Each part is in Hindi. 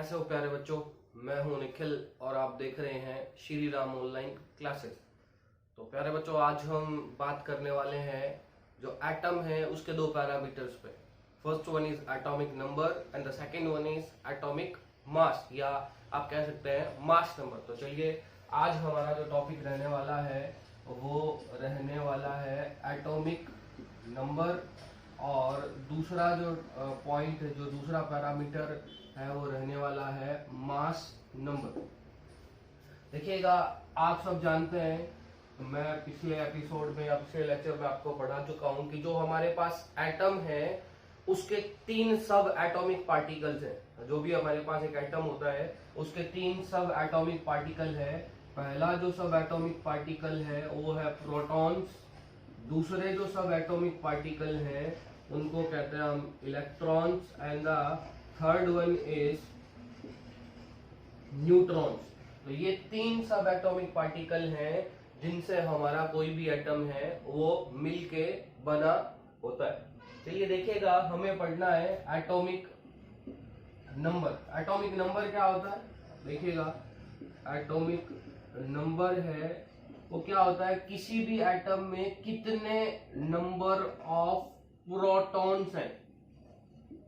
कैसे हो प्यारे बच्चों। मैं हूं निखिल और आप देख रहे हैं श्री राम ऑनलाइन क्लासेस। तो प्यारे बच्चों, आज हम बात करने वाले हैं जो एटम है उसके दो पैरामीटर्स पे। First one is atomic number and the second one is atomic mass, या आप कह सकते हैं मास नंबर। तो चलिए, आज हमारा जो टॉपिक रहने वाला है वो रहने वाला है एटॉमिक नंबर, और दूसरा जो पॉइंट है, जो दूसरा पैरामीटर है वो रहने वाला है मास नंबर। देखिएगा, आप सब जानते हैं, मैं पिछले एपिसोड में या पिछले लेक्चर में आपको पढ़ा चुका हूं कि जो हमारे पास एटम है उसके तीन सब एटॉमिक पार्टिकल्स हैं। जो भी हमारे पास एक एटम होता है उसके तीन सब एटॉमिक पार्टिकल है। पहला जो सब एटॉमिक पार्टिकल है वो है प्रोटॉन्स, दूसरे जो सब एटॉमिक पार्टिकल है उनको कहते हैं हम electrons, and the third one is neutrons. तो ये तीन सब एटॉमिक पार्टिकल हैं जिनसे हमारा कोई भी एटम है वो मिलके बना होता है। चलिए देखिएगा, हमें पढ़ना है एटॉमिक नंबर। एटॉमिक नंबर क्या होता है, देखिएगा एटॉमिक नंबर है वो क्या होता है, किसी भी एटम में कितने नंबर ऑफ प्रोटॉन्स हैं।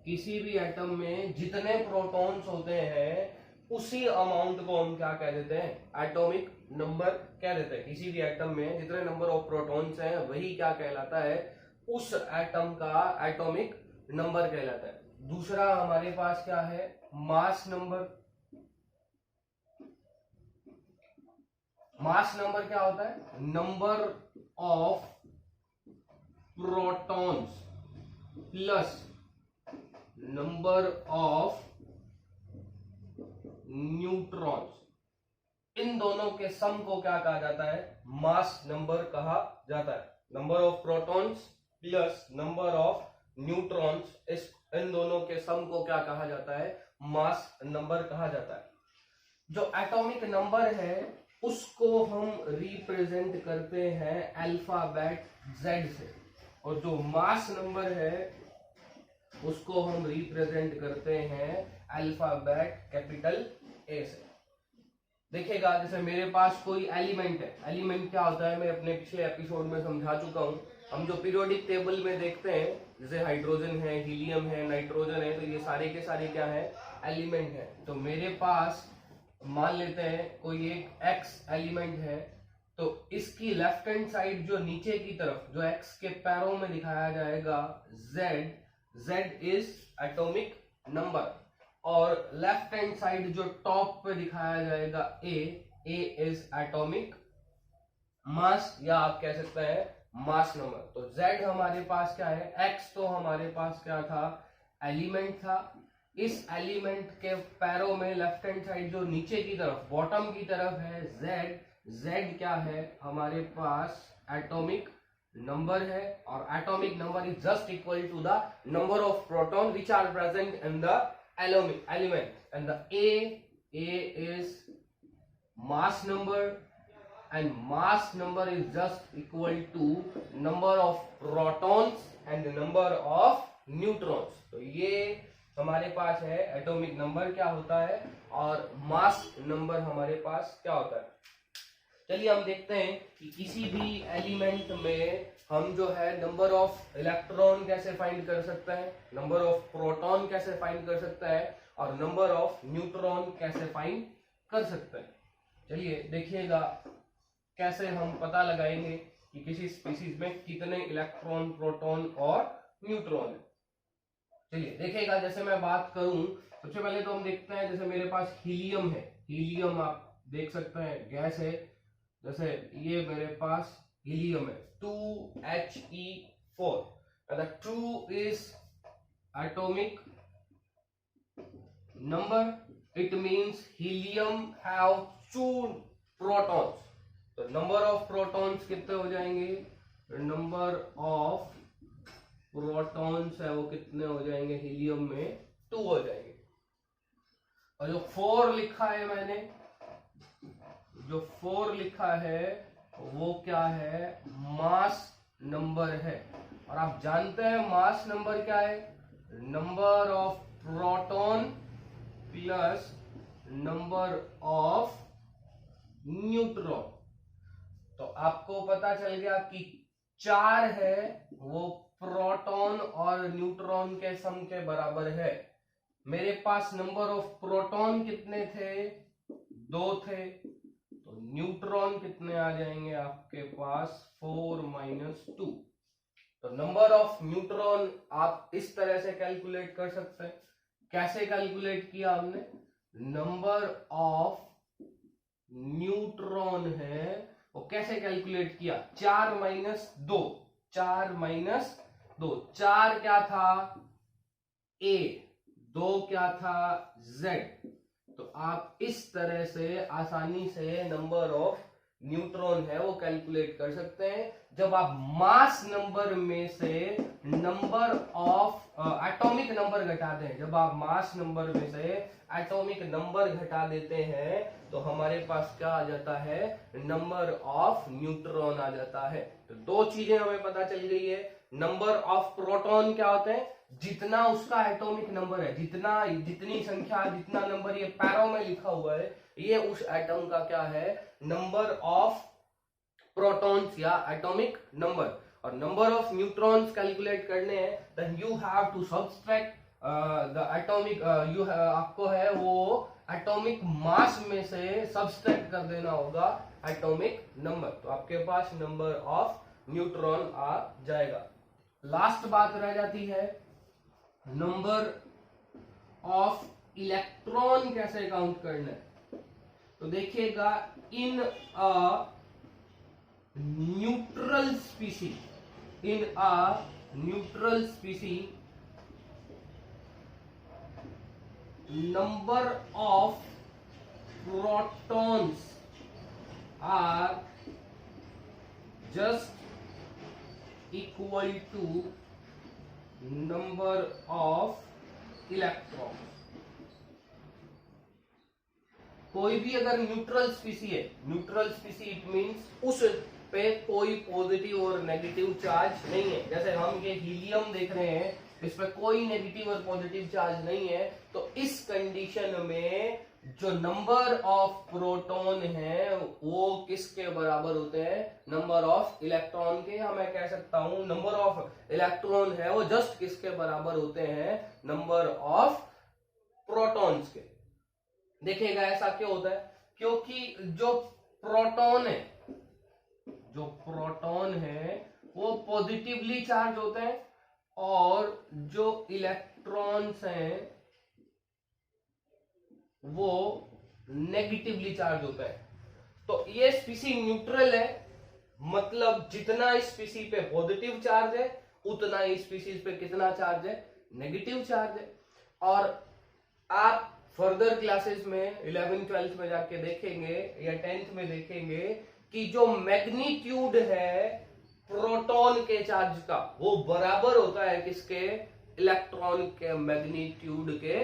किसी भी एटम में जितने प्रोटॉन्स होते हैं उसी अमाउंट को हम क्या कह देते हैं, एटॉमिक नंबर कह देते हैं। किसी भी एटम में जितने नंबर ऑफ प्रोटॉन्स हैं वही क्या कहलाता है, उस एटम का एटॉमिक नंबर कहलाता है। दूसरा हमारे पास क्या है, मास नंबर। मास नंबर क्या होता है, number of protons plus number of neutrons, इन दोनों के सम को क्या कहा जाता है, मास नंबर कहा जाता है। Number of protons plus number of neutrons, इस इन दोनों के सम को क्या कहा जाता है, मास नंबर कहा जाता है। जो एटॉमिक नंबर है उसको हम रिप्रेजेंट करते हैं अल्फाबेट Z से, और जो मास नंबर है उसको हम रिप्रेजेंट करते हैं अल्फाबेट कैपिटल A से। देखिएगा, जैसे मेरे पास कोई एलिमेंट है, एलिमेंट क्या होता है मैं अपने पिछले एपिसोड में समझा चुका हूं। हम जो पीरियोडिक टेबल में देखते हैं, जैसे हाइड्रोजन है, हीलियम है, नाइट्रोजन है, तो ये सारे के सारे क्या है, एलिमेंट है। तो मेरे पास मान लेते हैं कोई एक एक्स एलिमेंट है, तो इसकी लेफ्ट हैंड साइड जो नीचे की तरफ जो एक्स के पैरों में दिखाया जाएगा Z इज एटॉमिक नंबर, और लेफ्ट हैंड साइड जो टॉप पे दिखाया जाएगा A इज एटॉमिक मास, या आप कह सकते हैं मास नंबर। तो Z हमारे पास क्या है, X तो हमारे पास क्या था, एलिमेंट था। इस एलिमेंट के पैरों में लेफ्ट हैंड साइड जो नीचे की तरफ बॉटम की तरफ है Z क्या है हमारे पास, एटॉमिक नंबर है। और atomic number is just equal to the number of proton which are present in the element, and the A is mass number, and mass number is just equal to number of protons and number of neutrons। तो ये हमारे पास है एटॉमिक नंबर क्या होता है, और मास नंबर हमारे पास क्या होता है। चलिए हम देखते हैं कि किसी भी एलिमेंट में हम जो है नंबर ऑफ इलेक्ट्रॉन कैसे फाइंड कर सकते हैं, नंबर ऑफ प्रोटॉन कैसे फाइंड कर सकता है, और नंबर ऑफ न्यूट्रॉन कैसे फाइंड कर सकते हैं। चलिए देखिएगा कैसे हम पता लगाएंगे कि किसी स्पीशीज में कितने इलेक्ट्रॉन, प्रोटॉन और न्यूट्रॉन है। चलिए देखिएगा, जैसे मैं बात करूं, सबसे पहले तो हम देखते हैं, जैसे मेरे पास हीलियम है। हीलियम आप देख सकते हैं गैस है, जैसे ये मेरे पास हीलियम है 2He4, and the 2 is atomic number, it means helium have 2 protons। तो नंबर ऑफ प्रोटॉन्स कितने हो जाएंगे, नंबर ऑफ प्रोटॉन्स है वो कितने हो जाएंगे, हीलियम में 2 हो जाएंगे। और जो 4 लिखा है मैंने, जो 4 लिखा है वो क्या है, मास नंबर है। और आप जानते हैं मास नंबर क्या है, number of proton plus number of neutron. तो आपको पता चल गया कि 4 है वो प्रोटॉन और न्यूट्रॉन के सम के बराबर है। मेरे पास नंबर ऑफ प्रोटॉन कितने थे, 2 थे, तो न्यूट्रॉन कितने आ जाएंगे आपके पास 4 - 2। तो नंबर ऑफ न्यूट्रॉन आप इस तरह से कैलकुलेट कर सकते हैं। कैसे कैलकुलेट किया हमने, नंबर ऑफ न्यूट्रॉन है वो कैसे कैलकुलेट किया, 4 - 2, 4 - 2, 4 क्या था A, 2 क्या था Z। तो आप इस तरह से आसानी से नंबर ऑफ न्यूट्रॉन है वो कैलकुलेट कर सकते हैं। जब आप मास नंबर में से नंबर ऑफ एटॉमिक नंबर घटा दें, जब आप मास नंबर में से एटॉमिक नंबर घटा देते हैं तो हमारे पास क्या आ जाता है, नंबर ऑफ न्यूट्रॉन आ जाता है। तो 2 चीजें हमें पता चल गई है। नंबर ऑफ प्रोटॉन क्या होते हैं, जितना उसका एटॉमिक नंबर है, जितनी संख्या, जितना नंबर ये पैरों में लिखा हुआ है, ये उस एटम का क्या है, नंबर ऑफ प्रोटॉन्स या एटॉमिक नंबर। और नंबर ऑफ न्यूट्रॉन्स कैलकुलेट करने हैं, then you have to subtract the atomic, आपको है वो एटॉमिक मास में से सब्सट्रैक्ट कर देना होगा एटॉमिक नंबर। तो आपके पास नंबर ऑफ न्यूट्रॉन आ जाएगा। लास्ट बात रह जाती है नंबर ऑफ इलेक्ट्रॉन कैसे काउंट करना है। तो देखिएगा, in a neutral species, in a neutral species number of protons are just equal to number of electrons। कोई भी अगर न्यूट्रल स्पीसी है, न्यूट्रल स्पीसी इट मींस उस पे कोई पॉजिटिव और नेगेटिव चार्ज नहीं है। जैसे हम ये हीलियम देख रहे हैं, इस पे कोई नेगेटिव और पॉजिटिव चार्ज नहीं है। तो इस कंडीशन में जो नंबर ऑफ प्रोटॉन है वो किसके बराबर होते हैं, नंबर ऑफ इलेक्ट्रॉन के। या मैं कह सकता हूं नंबर ऑफ इलेक्ट्रॉन है वो जस्ट किसके बराबर होते हैं, नंबर ऑफ प्रोटॉन्स के। देखिएगा ऐसा क्यों होता है, क्योंकि जो प्रोटॉन है, जो प्रोटॉन है वो पॉजिटिवली चार्ज होते हैं और जो इलेक्ट्रॉन्स हैं वो नेगेटिवली चार्ज होता है। तो ये स्पीसी न्यूट्रल है, मतलब जितना इस स्पीसी पे पॉजिटिव चार्ज है उतना इस स्पीसीज पे कितना चार्ज है, नेगेटिव चार्ज है। और आप फर्दर क्लासेस में 11th 12th में जाके देखेंगे या 10th में देखेंगे कि जो मैग्नीट्यूड है प्रोटॉन के चार्ज का वो बराबर होता है किसके, इलेक्ट्रॉन के मैग्नीट्यूड के,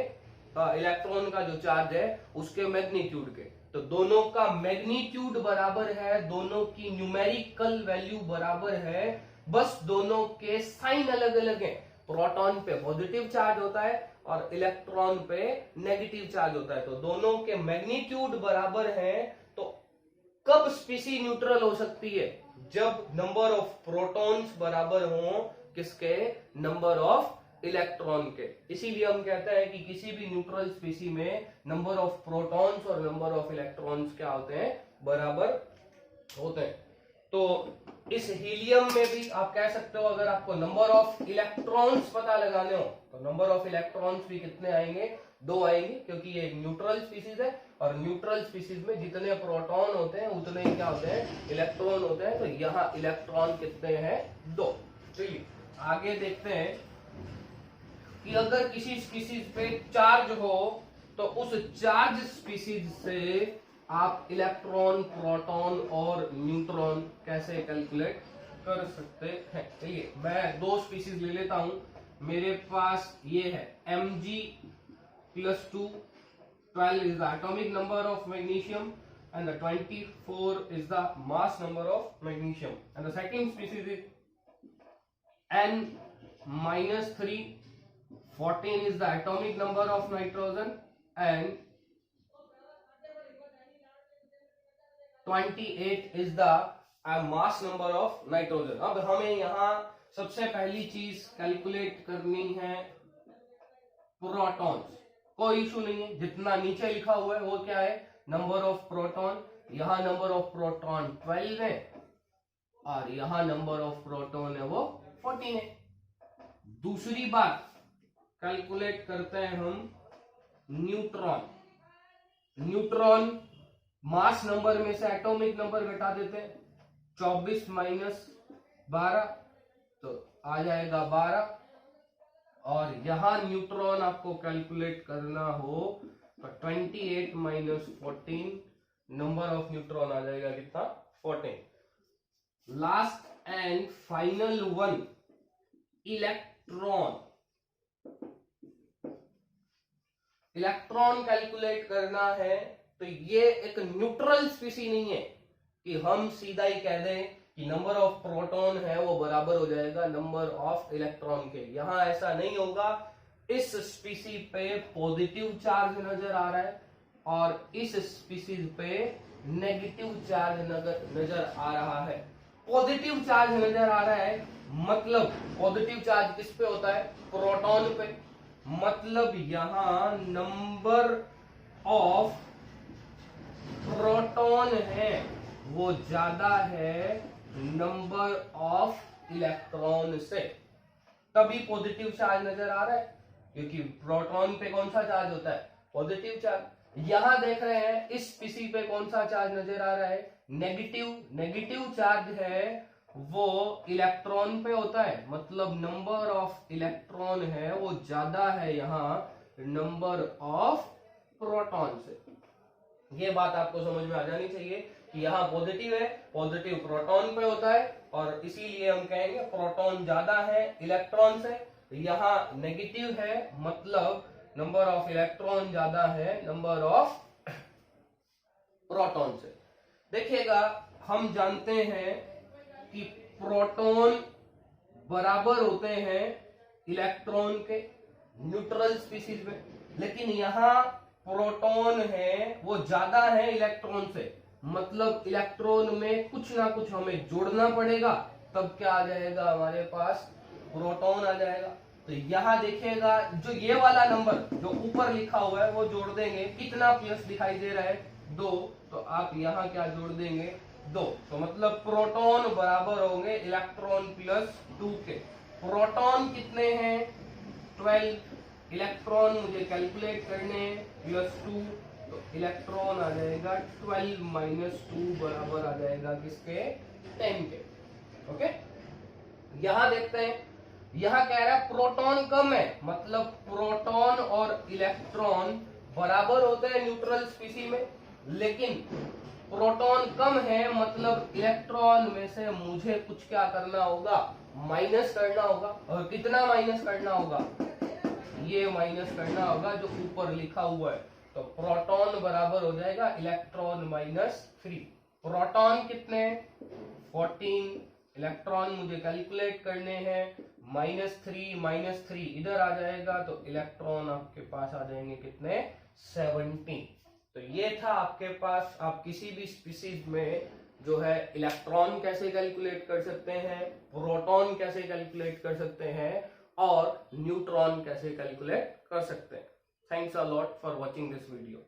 इलेक्ट्रॉन का जो चार्ज है उसके मैग्नीट्यूड के। तो दोनों का मैग्नीट्यूड बराबर है, दोनों की न्यूमेरिकल वैल्यू बराबर है, बस दोनों के साइन अलग अलग हैं। प्रोटॉन पे पॉजिटिव चार्ज होता है और इलेक्ट्रॉन पे नेगेटिव चार्ज होता है। तो दोनों के मैग्नीट्यूड बराबर है। तो कब स्पीसी न्यूट्रल हो सकती है, जब नंबर ऑफ प्रोटॉन्स बराबर हो किसके, नंबर ऑफ इलेक्ट्रॉन के। इसीलिए हम कहते हैं कि किसी भी न्यूट्रल स्पीसी में नंबर ऑफ प्रोटॉन्स और नंबर ऑफ इलेक्ट्रॉन्स क्या होते हैं, बराबर होते हैं। तो इस हीलियम में भी आप कह सकते हो, अगर आपको नंबर ऑफ इलेक्ट्रॉन्स पता लगाने हो तो नंबर ऑफ इलेक्ट्रॉन्स भी कितने आएंगे, 2 आएंगे, क्योंकि ये न्यूट्रल स्पीसीज है और न्यूट्रल स्पीसीज में जितने प्रोटॉन होते हैं उतने ही क्या होते हैं, इलेक्ट्रॉन होते हैं। तो यहाँ इलेक्ट्रॉन कितने हैं, 2। चलिए आगे देखते हैं कि अगर किसी स्पीसीज पे चार्ज हो तो उस चार्ज स्पीसीज से आप इलेक्ट्रॉन, प्रोटॉन और न्यूट्रॉन कैसे कैलकुलेट कर सकते हैं। चलिए मैं 2 स्पीसीज ले लेता हूं। मेरे पास ये है Mg+2, 12 is the atomic number of magnesium and the 24 is the mass number of magnesium, and the second species is N-3, 14 is the atomic number of nitrogen and 28 is the mass number of nitrogen. अब हमें यहाँ सबसे पहली चीज कैलकुलेट करनी है प्रोटॉन्स। कोई इशू नहीं है, जितना नीचे लिखा हुआ है वो क्या है, नंबर ऑफ प्रोटॉन। यहाँ नंबर ऑफ प्रोटॉन 12 है और यहाँ नंबर ऑफ प्रोटॉन है वो 14 है। दूसरी बात कैलकुलेट करते हैं हम न्यूट्रॉन। न्यूट्रॉन मास नंबर में से एटॉमिक नंबर घटा देते हैं, 24 माइनस 12 तो आ जाएगा 12। और यहां न्यूट्रॉन आपको कैलकुलेट करना हो तो 28 माइनस 14, नंबर ऑफ न्यूट्रॉन आ जाएगा कितना, 14। Last and final one electron. Electron calculate करना है तो ये एक न्यूट्रल स्पीसी नहीं है कि हम सीधा ही कह दें कि नंबर ऑफ प्रोटॉन है वो बराबर हो जाएगा नंबर ऑफ इलेक्ट्रॉन के। यहां ऐसा नहीं होगा। इस स्पीसी पे पॉजिटिव चार्ज नजर आ रहा है और इस स्पीसीज पे नेगेटिव चार्ज नजर आ रहा है। पॉजिटिव चार्ज नजर आ रहा है मतलब पॉजिटिव चार्ज किस पे होता है, प्रोटॉन पे। मतलब यहां नंबर ऑफ प्रोटॉन है वो ज्यादा है नंबर ऑफ इलेक्ट्रॉन से, तभी पॉजिटिव चार्ज नजर आ रहा है, क्योंकि प्रोटॉन पे कौन सा चार्ज होता है, पॉजिटिव चार्ज। यहां देख रहे हैं इस पीसी पे कौन सा चार्ज नजर आ रहा है, नेगेटिव। नेगेटिव चार्ज है वो इलेक्ट्रॉन पे होता है, मतलब नंबर ऑफ इलेक्ट्रॉन है वो ज्यादा है यहाँ नंबर ऑफ प्रोटॉन से। ये बात आपको समझ में आ जानी चाहिए कि यहाँ पॉजिटिव है, पॉजिटिव प्रोटॉन पे होता है और इसीलिए हम कहेंगे प्रोटॉन ज्यादा है इलेक्ट्रॉन से। यहाँ नेगेटिव है मतलब नंबर ऑफ इलेक्ट्रॉन ज्यादा है नंबर ऑफ प्रोटॉन से। देखिएगा हम जानते हैं कि प्रोटॉन बराबर होते हैं इलेक्ट्रॉन के न्यूट्रल स्पीसीज में, लेकिन यहाँ प्रोटॉन है वो ज्यादा है इलेक्ट्रॉन से, मतलब इलेक्ट्रॉन में कुछ ना कुछ हमें जोड़ना पड़ेगा, तब क्या आ जाएगा हमारे पास, प्रोटॉन आ जाएगा। तो यहाँ देखिएगा जो ये वाला नंबर जो ऊपर लिखा हुआ है वो जोड़ देंगे, कितना प्लस दिखाई दे रहा है 2, तो आप यहाँ क्या जोड़ देंगे 2, तो मतलब प्रोटॉन बराबर होंगे इलेक्ट्रॉन प्लस 2 के। प्रोटॉन कितने हैं 12, इलेक्ट्रॉन मुझे कैलकुलेट करने हैं +2, तो इलेक्ट्रॉन आ जाएगा 12 माइनस 2 बराबर आ जाएगा किसके, 10 के। ओके, यहां देखते हैं, यहां कह रहा है प्रोटॉन कम है, मतलब प्रोटॉन और इलेक्ट्रॉन बराबर होते हैं न्यूट्रल स्पीसी में, लेकिन प्रोटॉन कम है मतलब इलेक्ट्रॉन में से मुझे कुछ क्या करना होगा, माइनस करना होगा। और कितना माइनस करना होगा, ये माइनस करना होगा जो ऊपर लिखा हुआ है, तो प्रोटॉन बराबर हो जाएगा इलेक्ट्रॉन -3। प्रोटॉन कितने 14, इलेक्ट्रॉन मुझे कैलकुलेट करने हैं -3 इधर आ जाएगा, तो इलेक्ट्रॉन आपके पास आ जाएंगे कितने 17। तो ये था आपके पास, आप किसी भी स्पीसीज में जो है इलेक्ट्रॉन कैसे कैलकुलेट कर सकते हैं, प्रोटॉन कैसे कैलकुलेट कर सकते हैं और न्यूट्रॉन कैसे कैलकुलेट कर सकते हैं। Thanks a lot for watching this video.